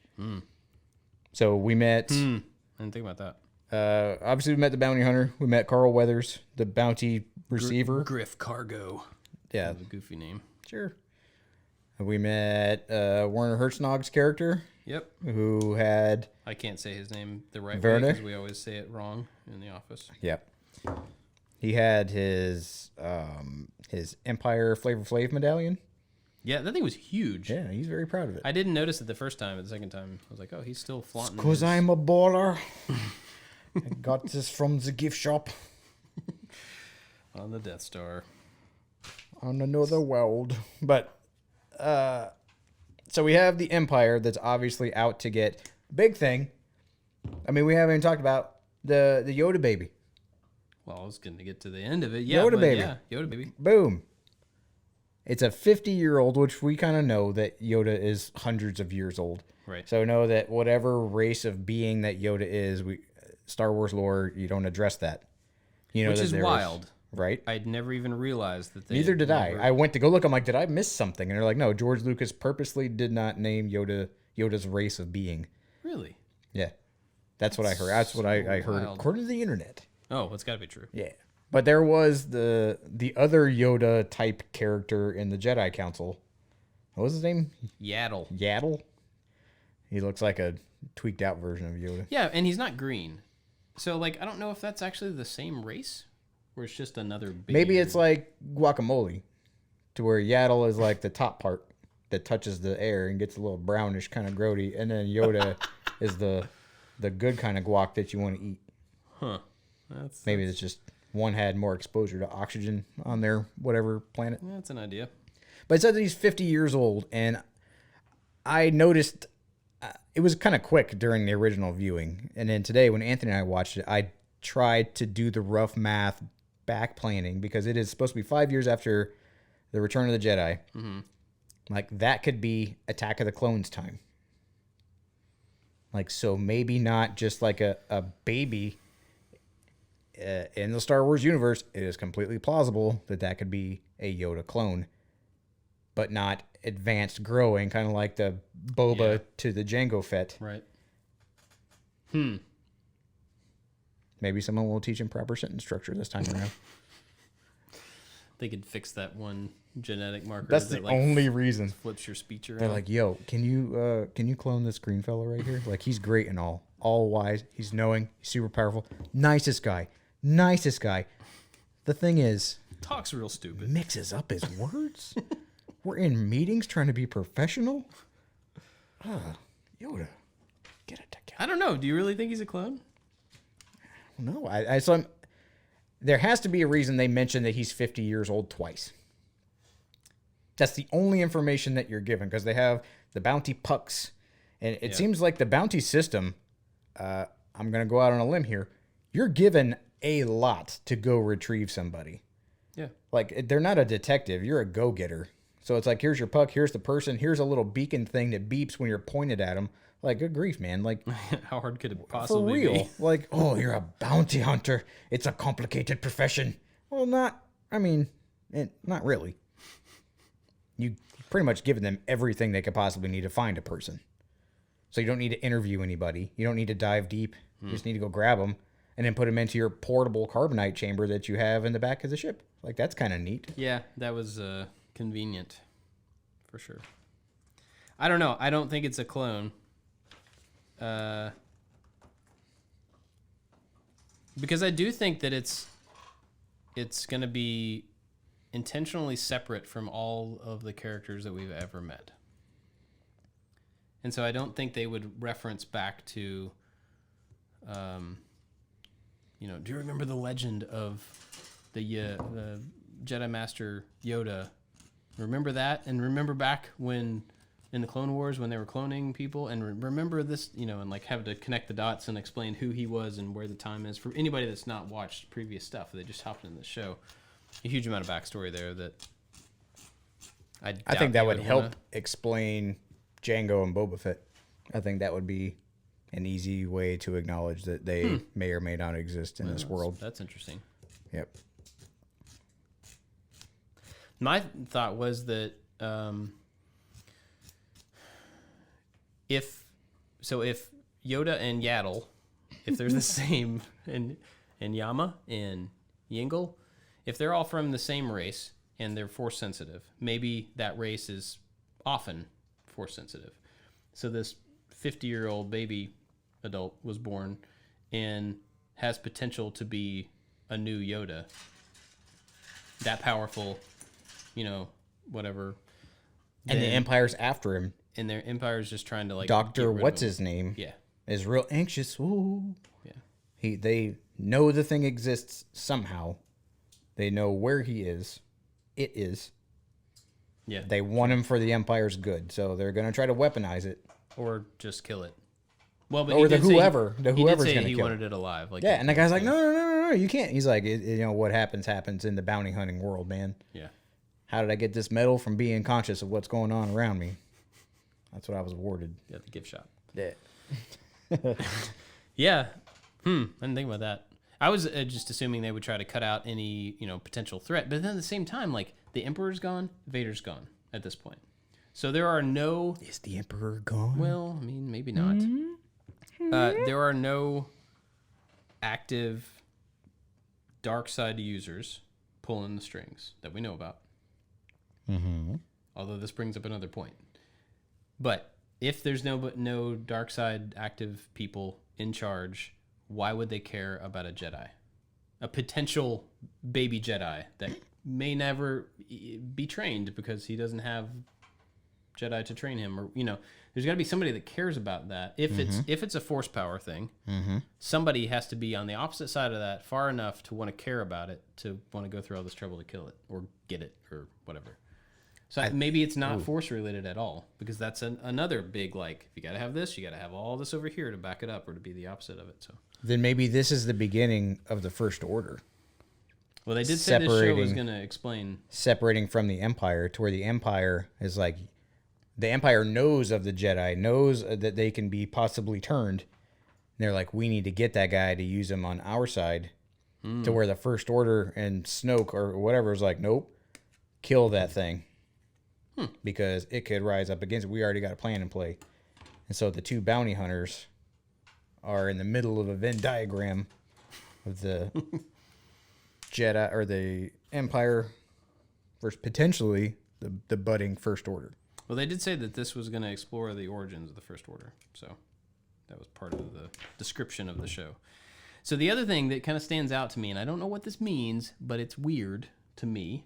So we met. I didn't think about that. Obviously, we met the bounty hunter. We met Carl Weathers, the bounty receiver. Griff Cargo. Yeah. That was a goofy name. Sure. We met Werner Herzogg's character, Yep. who had. I can't say his name the right way Werner? because we always say it wrong in the office. Yep. He had his Empire Flavor Flav medallion. Yeah, that thing was huge. Yeah, he's very proud of it. I didn't notice it the first time, but the second time I was like, oh, he's still flaunting. Because I'm a baller. I got this from the gift shop on the Death Star. on another world. But so we have the Empire that's obviously out to get big thing. I mean, we haven't even talked about the Yoda baby. Well, I was going to get to the end of it. Yeah, Yoda baby. Yeah, Yoda baby. Boom. It's a 50-year-old, which we kind of know that Yoda is hundreds of years old. Right. So know that whatever race of being that Yoda is, Star Wars lore, you don't address that. You know, Which that is there wild. Right? I'd never even realized that they. Neither did I. I went to go look. I'm like, did I miss something? And they're like, no, George Lucas purposely did not name Yoda's race of being. Really? Yeah. That's what I heard. That's what I heard wild. according to the internet. Oh, it's got to be true. Yeah. But there was the other Yoda type character in the Jedi Council. What was his name? Yaddle. Yaddle? He looks like a tweaked out version of Yoda. Yeah, and he's not green. So, like, I don't know if that's actually the same race or it's just another big... Maybe it's like guacamole, to where Yaddle is like the top part that touches the air and gets a little brownish, kind of grody, and then Yoda is the good kind of guac that you want to eat. Huh. Maybe it's just one had more exposure to oxygen on their whatever planet. Yeah, that's an idea. But it said that he's 50 years old, and I noticed it was kind of quick during the original viewing. And then today, when Anthony and I watched it, I tried to do the rough math back planning, because it is supposed to be 5 years after the Return of the Jedi. Mm-hmm. Like, that could be Attack of the Clones time. Like, so maybe not just like a baby in the Star Wars universe. It is completely plausible that could be a Yoda clone, but not advanced growing, kind of like the Boba to the Jango Fett. Right. Maybe someone will teach him proper sentence structure this time around. They could fix that one genetic marker. That's the only reason. Flips your speech around. They're like, yo, can you clone this green fellow right here? Like, he's great and all wise. He's knowing. He's super powerful. Nicest guy. The thing is, talks real stupid. Mixes up his words. We're in meetings trying to be professional. Yoda, get it together. I don't know. Do you really think he's a clone? No, there has to be a reason they mentioned that he's 50 years old twice. That's the only information that you're given, because they have the bounty pucks, and it seems like the bounty system, I'm going to go out on a limb here, you're given a lot to go retrieve somebody. Yeah. Like, they're not a detective. You're a go-getter. So it's like, here's your puck, here's the person, here's a little beacon thing that beeps when you're pointed at them. Like, good grief, man. Like, how hard could it possibly be? For real. Be? Like, oh, you're a bounty hunter. It's a complicated profession. Well, not really. You pretty much given them everything they could possibly need to find a person. So you don't need to interview anybody. You don't need to dive deep. You just need to go grab them and then put them into your portable carbonite chamber that you have in the back of the ship. Like, that's kind of neat. Yeah, that was convenient for sure. I don't know. I don't think it's a clone. Because I do think that it's going to be intentionally separate from all of the characters that we've ever met. And so I don't think they would reference back to, do you remember the legend of the Jedi Master Yoda? Remember that? And remember back when in the Clone Wars when they were cloning people, and remember this, and like have to connect the dots and explain who he was and where the time is for anybody that's not watched previous stuff. They just hopped in the show. A huge amount of backstory there that I think that would help explain Jango and Boba Fett. I think that would be an easy way to acknowledge that they may or may not exist in this world. That's interesting. Yep. My thought was that if Yoda and Yaddle, if they're the same, and Yama and Yingle, if they're all from the same race and they're force sensitive, maybe that race is often force sensitive. So this 50-year-old baby adult was born and has potential to be a new Yoda. That powerful, whatever. And the Empire's after him. And their Empire's just trying to like Dr. What's his name? Yeah. Is real anxious. Ooh. Yeah. They know the thing exists somehow. They know where he is. It is. Yeah. They want him for the Empire's good, so they're going to try to weaponize it. Or just kill it. Well, but or whoever's going to kill it. He wanted it alive. Like, and the guy's like, no, you can't. He's like, what happens in the bounty hunting world, man. Yeah. How did I get this medal? From being conscious of what's going on around me. That's what I was awarded. Yeah, the gift shop. Yeah. Yeah. I didn't think about that. I was just assuming they would try to cut out any, potential threat. But then at the same time, like, the Emperor's gone, Vader's gone at this point. So there are no... Is the Emperor gone? Well, I mean, maybe not. There are no active dark side users pulling the strings that we know about. Mm-hmm. Although this brings up another point. But if there's no dark side active people in charge, why would they care about a Jedi? A potential baby Jedi that may never be trained because he doesn't have Jedi to train him, or there's got to be somebody that cares about that. If it's a force power thing, somebody has to be on the opposite side of that far enough to want to care about it, to want to go through all this trouble to kill it or get it or whatever. So maybe it's not force related at all, because that's another big, like, if you got to have this, you got to have all this over here to back it up or to be the opposite of it. So then maybe this is the beginning of the First Order. Well, they did say this show was going to explain separating from the Empire, to where the Empire is like, the Empire knows of the Jedi, knows that they can be possibly turned. And they're like, we need to get that guy to use him on our side. To where the First Order and Snoke or whatever is like, nope, kill that thing. Because it could rise up against it. We already got a plan in play. And so the two bounty hunters are in the middle of a Venn diagram of the Jedi or the Empire versus potentially the budding First Order. Well, they did say that this was going to explore the origins of the First Order. So that was part of the description of the show. So the other thing that kind of stands out to me, and I don't know what this means, but it's weird to me.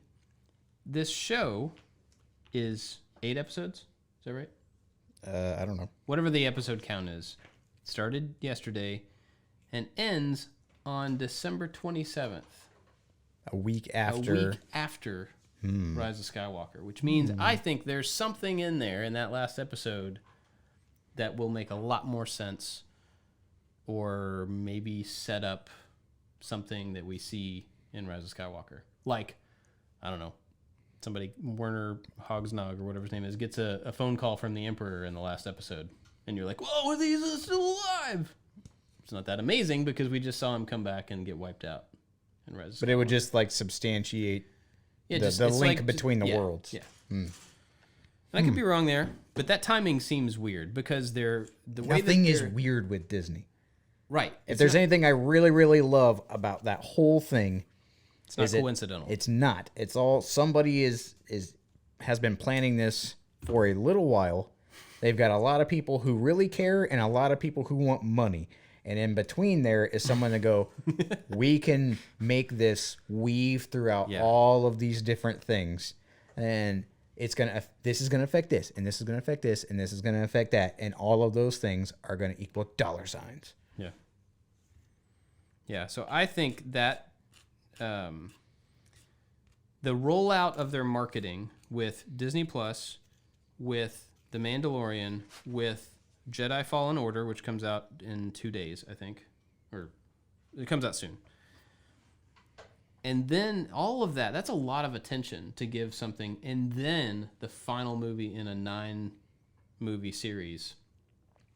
This show is 8 episodes. Is that right? I don't know. Whatever the episode count is. It started yesterday and ends on December 27th. A week after Rise of Skywalker, which means I think there's something in there in that last episode that will make a lot more sense, or maybe set up something that we see in Rise of Skywalker. Like, I don't know, somebody, Werner Hogsnog or whatever his name is, gets a phone call from the Emperor in the last episode, and you're like, whoa, these are still alive. It's not that amazing because we just saw him come back and get wiped out in Rise of Skywalker. But it would just like substantiate the link between the worlds. Yeah. And I could be wrong there, but that timing seems weird because nothing is weird with Disney. Right. If there's anything I really, really love about that whole thing, it's not coincidental. It's not. It's all somebody has been planning this for a little while. They've got a lot of people who really care and a lot of people who want money. And in between there is someone to go, we can make this weave throughout all of these different things. And this is going to affect this, and this is going to affect this, and this is going to affect that. And all of those things are going to equal dollar signs. Yeah. Yeah. So I think that the rollout of their marketing with Disney Plus, with The Mandalorian, with Jedi Fallen Order, which comes out in 2 days, I think, or it comes out soon. And then all of that's a lot of attention to give something. And then the final movie in a 9-movie series,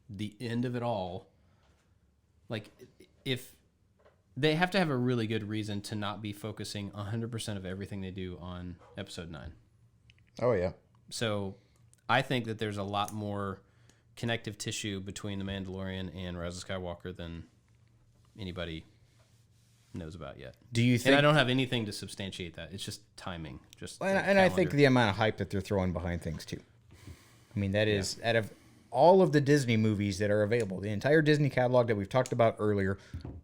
the end of it all. Like, if they have to have a really good reason to not be focusing 100% of everything they do on episode 9. Oh, yeah. So I think that there's a lot more connective tissue between The Mandalorian and Rise of Skywalker than anybody knows about yet. Do you think? And I don't have anything to substantiate that. It's just timing. And I think the amount of hype that they're throwing behind things too. I mean, that is out of all of the Disney movies that are available, the entire Disney catalog that we've talked about earlier,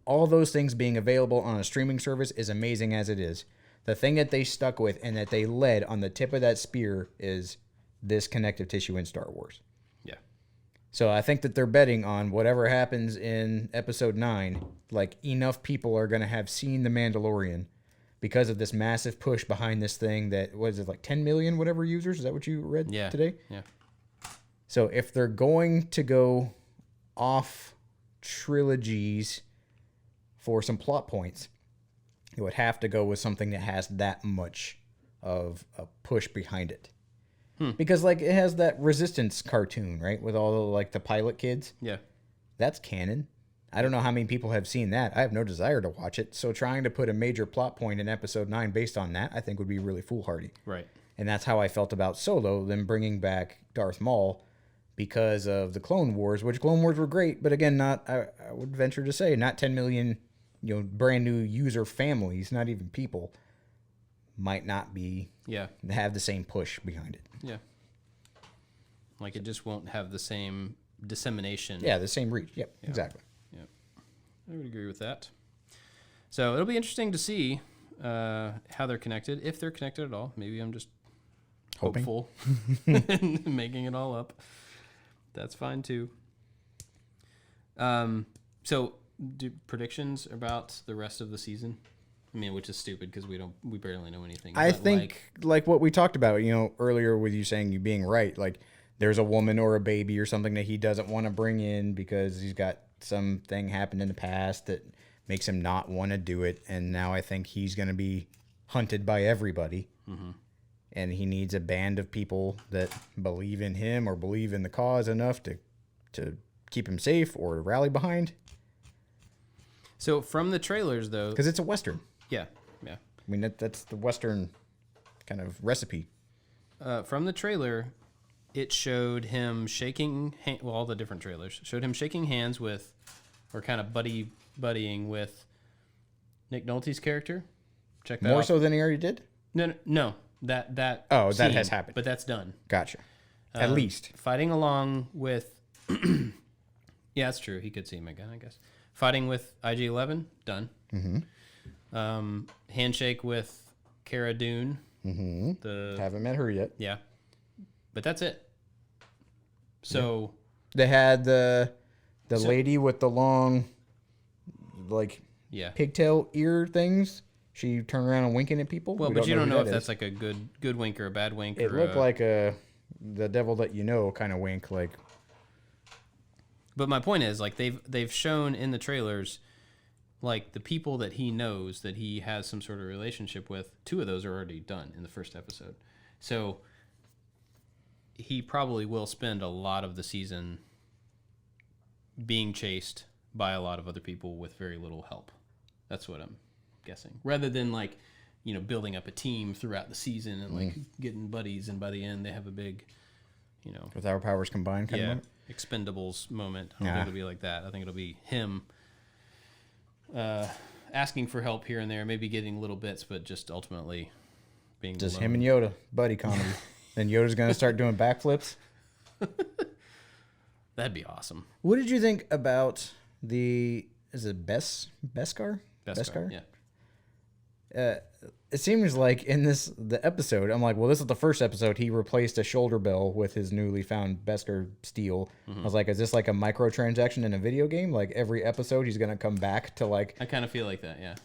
all those things being available on a streaming service is amazing as it is. The thing that they stuck with and that they led on the tip of that spear is this connective tissue in Star Wars. Yeah. So I think that they're betting on whatever happens in episode 9, like enough people are going to have seen The Mandalorian because of this massive push behind this thing that, what is it, like 10 million whatever users? Is that what you read today? Yeah. So if they're going to go off trilogies for some plot points, it would have to go with something that has that much of a push behind it. Because like it has that Resistance cartoon, right? With all the, like the pilot kids. Yeah. That's canon. I don't know how many people have seen that. I have no desire to watch it. So trying to put a major plot point in episode 9 based on that, I think would be really foolhardy. Right. And that's how I felt about Solo, them bringing back Darth Maul. because of the Clone Wars, which Clone Wars were great, but again, not, I would venture to say, not 10 million, brand new user families, not even people, might not be, have the same push behind it. Yeah. Like it just won't have the same dissemination. Yeah, the same reach. Yep, exactly. Yep. I would agree with that. So it'll be interesting to see how they're connected, if they're connected at all. Maybe I'm just hopeful and making it all up. That's fine too. So do predictions about the rest of the season? I mean, which is stupid because we barely know anything. I think like what we talked about, earlier with you saying you being right, like there's a woman or a baby or something that he doesn't want to bring in because he's got something happened in the past that makes him not want to do it. And now I think he's going to be hunted by everybody. Mm-hmm. And he needs a band of people that believe in him or believe in the cause enough to keep him safe or to rally behind. So from the trailers, though... Because it's a Western. Yeah. I mean, that's the Western kind of recipe. From the trailer, it showed him shaking... all the different trailers showed him shaking hands with, or kind of buddying with Nick Nolte's character. Check that out. More so than he already did? No. That that scene, has happened. But that's done. Gotcha. At least. Fighting along with... yeah, that's true. He could see him again, I guess. Fighting with IG-11, done. Mm-hmm. Handshake with Cara Dune. Mm-hmm. Haven't met her yet. Yeah. But that's it. So... They had the lady with the long, pigtail ear things. She turned around and winking at people. Well, but you don't know if that's like a good wink or a bad wink. It looked like the devil that kind of wink. Like. But my point is, like they've shown in the trailers, like the people that he knows that he has some sort of relationship with. 2 of those are already done in the first episode, so he probably will spend a lot of the season being chased by a lot of other people with very little help. That's what I'm guessing. Rather than building up a team throughout the season and getting buddies, and by the end they have a big, with our powers combined kind of moment? Expendables moment. I don't think it'll be like that. I think it'll be him asking for help here and there, maybe getting little bits, but just ultimately being just alone. Him and Yoda, buddy comedy. And Yoda's going to start doing backflips. That'd be awesome. What did you think about is it Beskar? Beskar, yeah. It seems like in the episode, I'm like, well, this is the first episode. He replaced a shoulder bell with his newly found Beskar steel. Mm-hmm. I was like, is this like a microtransaction in a video game? Like every episode, he's going to come back to I kind of feel like that, yeah.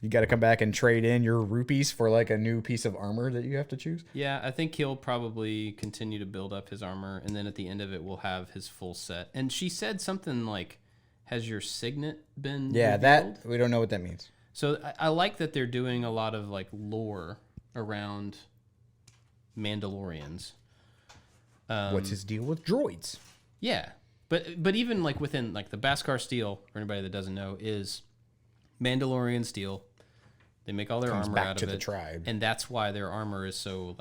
You got to come back and trade in your rupees for a new piece of armor that you have to choose? Yeah, I think he'll probably continue to build up his armor, and then at the end of it, we'll have his full set. And she said something like, has your signet been revealed? That, we don't know what that means. So I like that they're doing a lot of lore around Mandalorians. What's his deal with droids? Yeah, but even within the Beskar steel, for anybody that doesn't know, is Mandalorian steel. They make all their armor out of it. To the tribe, and that's why their armor is so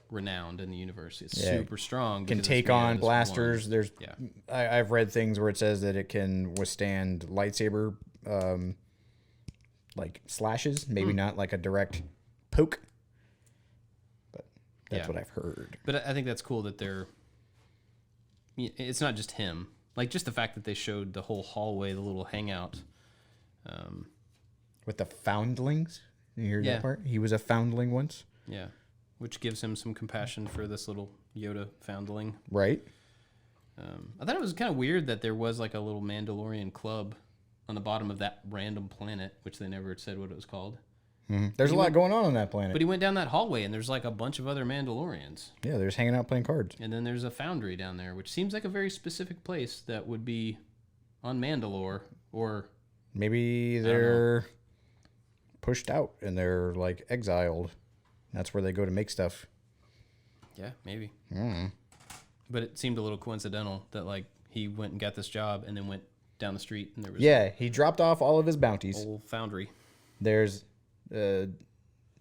renowned in the universe. It's super strong. Can take on blasters. There's I've read things where it says that it can withstand lightsaber slashes, maybe not a direct poke, but that's what I've heard. But I think that's cool that it's not just him. Just the fact that they showed the whole hallway, the little hangout. With the foundlings. You hear that part? He was a foundling once. Yeah. Which gives him some compassion for this little Yoda foundling. Right. I thought it was kind of weird that there was a little Mandalorian club on the bottom of that random planet, which they never said what it was called. Mm-hmm. There's a lot going on that planet. But he went down that hallway, and there's a bunch of other Mandalorians. Yeah, they're just hanging out playing cards. And then there's a foundry down there, which seems like a very specific place that would be on Mandalore, or... Maybe they're pushed out and they're exiled. That's where they go to make stuff. Yeah, maybe. But it seemed a little coincidental that he went and got this job and then went down the street and there was he dropped off all of his bounties. Whole foundry. There's a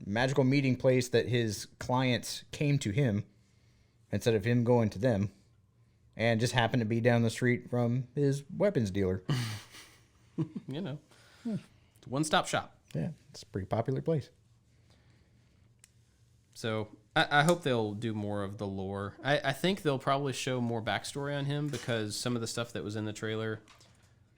magical meeting place that his clients came to him instead of him going to them. and just happened to be down the street from his weapons dealer. You know, it's a one-stop shop. Yeah, it's a pretty popular place. So I hope they'll do more of the lore. I think they'll probably show more backstory on him because some of the stuff that was in the trailer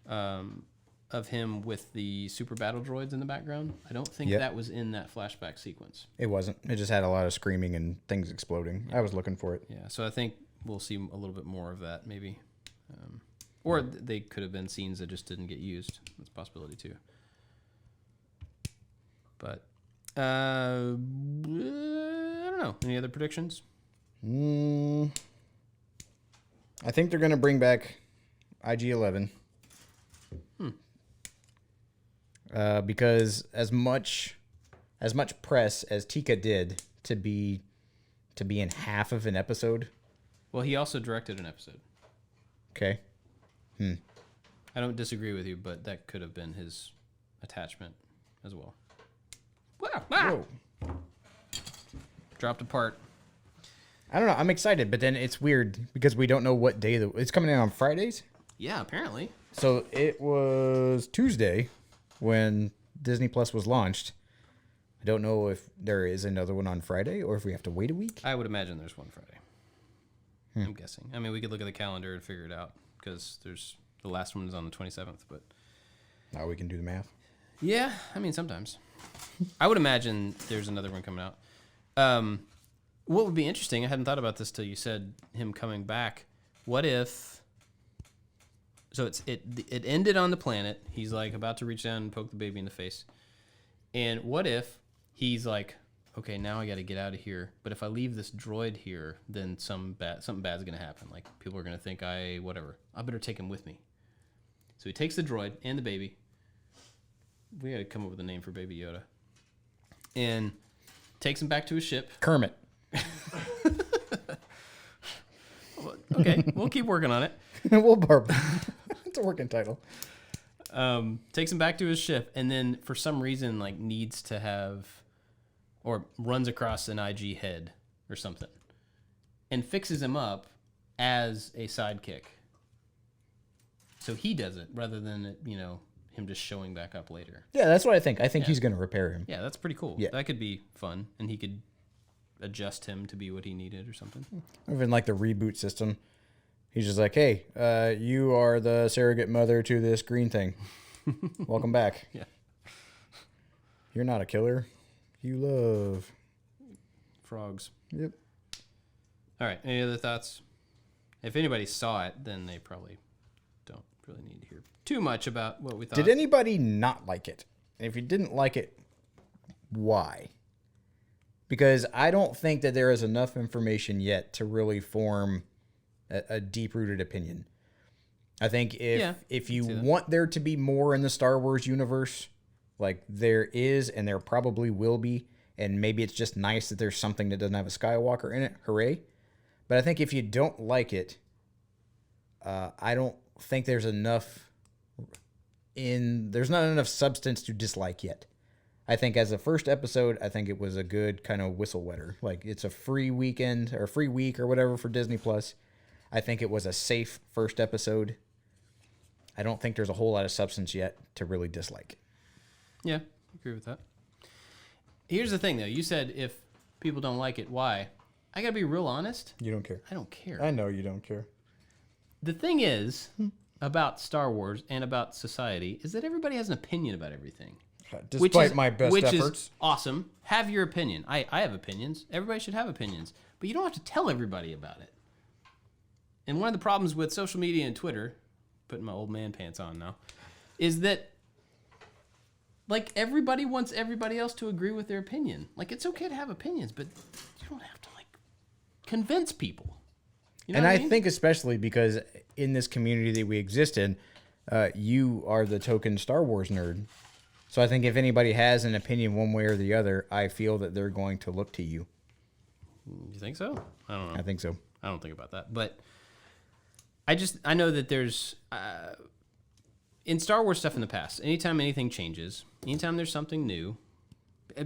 of him with the super battle droids in the background, I don't think that was in that flashback sequence. It wasn't. It just had a lot of screaming and things exploding. I was looking for it. Yeah, so I think we'll see a little bit more of that maybe. Or they could have been scenes that just didn't get used. That's a possibility too. But I don't know. Any other predictions? I think they're going to bring back IG-11. Because as much press as Tika did to be in half of an episode. Well, he also directed an episode. Okay. I don't disagree with you, but that could have been his attachment as well. Wow. Whoa. Dropped apart. I don't know. I'm excited, but then it's weird because we don't know what day it's coming in on Fridays. Yeah, apparently. So it was Tuesday when Disney Plus was launched. I don't know if there is another one on Friday or if we have to wait a week. I would imagine there's one Friday. I'm guessing. I mean, we could look at the calendar and figure it out because the last one is on the 27th, but Now we can do the math. yeah, I mean, sometimes. I would imagine there's another one coming out. What would be interesting, I hadn't thought about this till you said him coming back. What if, so it ended on the planet. He's like about to reach down and poke the baby in the face. And what if he's like, okay, now I got to get out of here. But if I leave this droid here, then something bad's going to happen. Like people are going to think whatever. I better take him with me. So he takes the droid and the baby. We got to come up with a name for Baby Yoda. And takes him back to his ship. Kermit. Okay, we'll keep working on it. We'll barb. It's a working title. Takes him back to his ship, and then for some reason, like needs to have, or runs across an IG head or something, and fixes him up as a sidekick. So he does it rather than him just showing back up later. Yeah, that's what I think. I think he's going to repair him. Yeah, that's pretty cool. Yeah. That could be fun, and he could adjust him to be what he needed or something. Even like the reboot system. He's just like, hey, you are the surrogate mother to this green thing. Welcome back. Yeah. You're not a killer. You love Frogs. Yep. All right. Any other thoughts? If anybody saw it, then they probably don't really need to hear too much about what we thought. Did anybody not like it? And if you didn't like it, why? Because I don't think that there is enough information yet to really form a deep-rooted opinion. I think if you want there to be more in the Star Wars universe, like there is and there probably will be, and maybe it's just nice that there's something that doesn't have a Skywalker in it, hooray. But I think if you don't like it, I don't think there's not enough substance to dislike yet. I think as a first episode, I think it was a good kind of whistle wetter. Like it's a free weekend or free week or whatever for Disney Plus. I think it was a safe first episode. I don't think there's a whole lot of substance yet to really dislike. Yeah, I agree with that. Here's the thing, though. You said if people don't like it, why? I got to be real honest. You don't care. I don't care. I know you don't care. The thing is about Star Wars and about society is that everybody has an opinion about everything. Despite my best efforts. Which is awesome. Have your opinion. I have opinions. Everybody should have opinions. But you don't have to tell everybody about it. And one of the problems with social media and Twitter, putting my old man pants on now, is that like everybody wants everybody else to agree with their opinion. Like it's okay to have opinions, but you don't have to like convince people. You know and what I mean? think especially because in this community that we exist in, you are the token Star Wars nerd. So I think if anybody has an opinion one way or the other, I feel that they're going to look to you. You think so? I don't know. I think so. I don't think about that. But I know that there's, in Star Wars stuff in the past, anytime anything changes, anytime there's something new,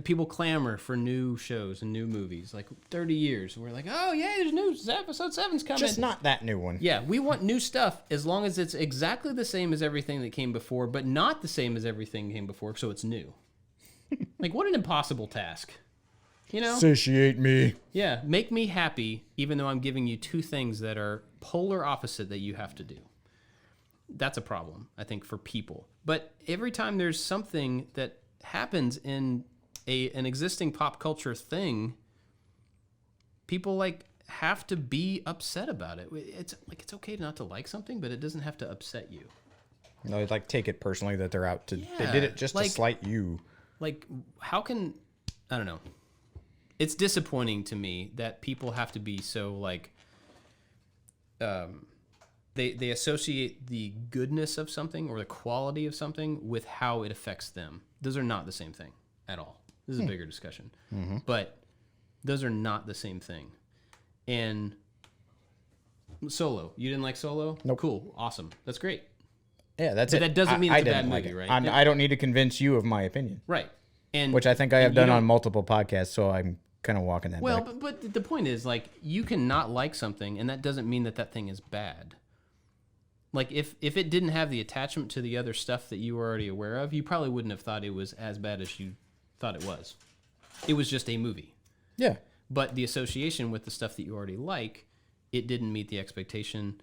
People clamor for new shows and new movies. Like 30 years, we're like, oh yeah, there's new episode 7's coming. Just not that new one. Yeah, we want new stuff as long as it's exactly the same as everything that came before, but not the same as everything that came before, so it's new. Like, what an impossible task. You know? Satiate me. Yeah, make me happy, even though I'm giving you two things that are polar opposite that you have to do. That's a problem, I think, for people. But every time there's something that happens in an existing pop culture thing, people like have to be upset about it. It's like, it's okay not to like something, but it doesn't have to upset you. No, like take it personally that they're out to. Yeah, they did it just to slight you. Like, how can, I don't know. It's disappointing to me that people have to be so like, they associate the goodness of something or the quality of something with how it affects them. Those are not the same thing at all. This is a bigger discussion. Mm-hmm. But those are not the same thing. And Solo, you didn't like Solo? Nope. Cool, awesome. That's great. Yeah, that's but it. That doesn't mean it's a bad like movie, right? I don't need to convince you of my opinion. Right. And which I think I have done on multiple podcasts, so I'm kind of walking that back. But the point is, like, you can not like something, and that doesn't mean that that thing is bad. Like, if it didn't have the attachment to the other stuff that you were already aware of, you probably wouldn't have thought it was as bad as you thought it was. It was just a movie. Yeah. But the association with the stuff that you already like, it didn't meet the expectation,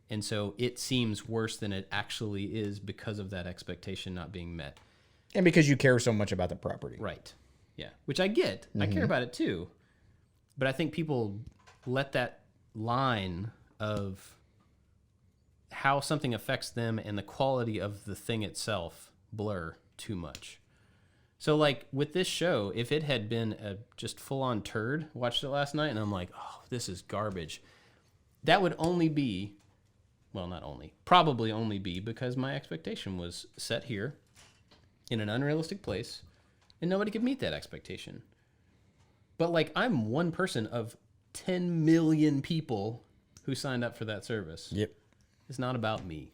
and so it seems worse than it actually is because of that expectation not being met. And because you care so much about the property. Right. Yeah. Which I get. Mm-hmm. I care about it too. But I think people let that line of how something affects them and the quality of the thing itself blur too much. So, like, with this show, if it had been a just full-on turd, watched it last night, and I'm like, oh, this is garbage, that would only be, well, not only, probably only be because my expectation was set here in an unrealistic place, and nobody could meet that expectation. But, like, I'm one person of 10 million people who signed up for that service. Yep. It's not about me.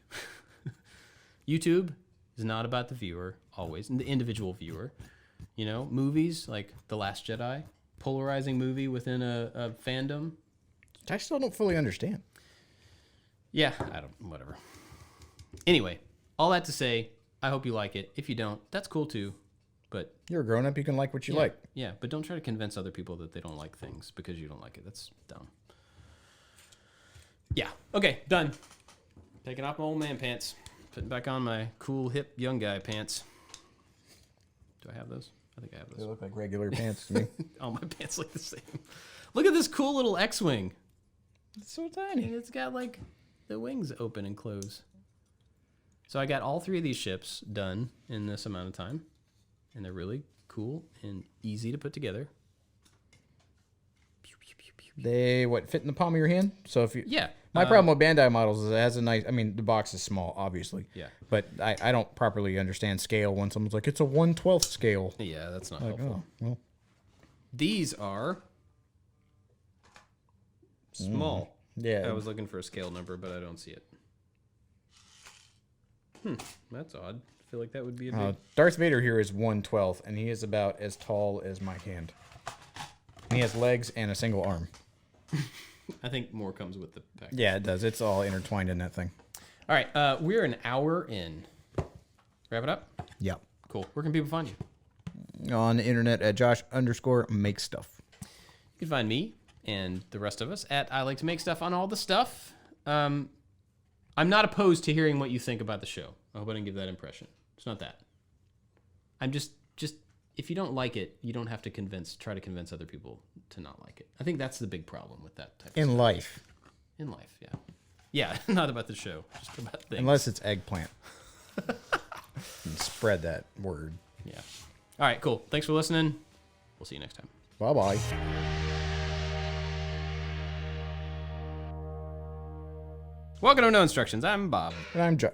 YouTube is not about the viewer, always, the individual viewer. You know, movies like The Last Jedi, polarizing movie within a fandom. I still don't fully understand. Yeah, whatever. Anyway, all that to say, I hope you like it. If you don't, that's cool too. But you're a grown-up, you can like what you like. Yeah, but don't try to convince other people that they don't like things because you don't like it. That's dumb. Yeah, okay, done. Taking off my old man pants. Putting back on my cool, hip, young guy pants. Do I have those? I think I have those. They look like regular pants to me. All my pants look the same. Look at this cool little X-Wing. It's so tiny. And it's got, like, the wings open and close. So I got all three of these ships done in this amount of time. And they're really cool and easy to put together. They, fit in the palm of your hand? So if you... Yeah. My problem with Bandai models is it has a nice... I mean, the box is small, obviously. Yeah. But I don't properly understand scale when someone's like, it's a 1/12 scale. Yeah, that's not helpful. Oh, well. These are small. Yeah. I was looking for a scale number, but I don't see it. That's odd. I feel like that would be a big... Darth Vader here is 1/12, and he is about as tall as my hand. And he has legs and a single arm. I think more comes with the package. Yeah, it does. It's all intertwined in that thing. All right, we're an hour in. Wrap it up? Yep. Cool. Where can people find you? On the internet at Josh_makes_stuff. You can find me and the rest of us at I Like to Make Stuff on all the stuff. I'm not opposed to hearing what you think about the show. I hope I didn't give that impression. It's not that. I'm just if you don't like it, you don't have to try to convince other people to not like it. I think that's the big problem with that type of stuff. Life. In life, yeah. Yeah, not about the show, just about things. Unless it's eggplant. And spread that word. Yeah. All right, cool. Thanks for listening. We'll see you next time. Bye-bye. Welcome to No Instructions. I'm Bob. And I'm Josh.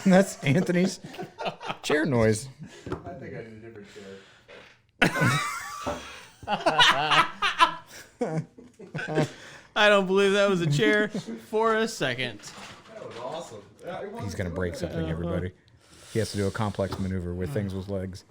That's Anthony's chair noise. I think I need a different chair. I don't believe that was a chair for a second. That was awesome. He's going to break something, everybody. He has to do a complex maneuver with things with legs.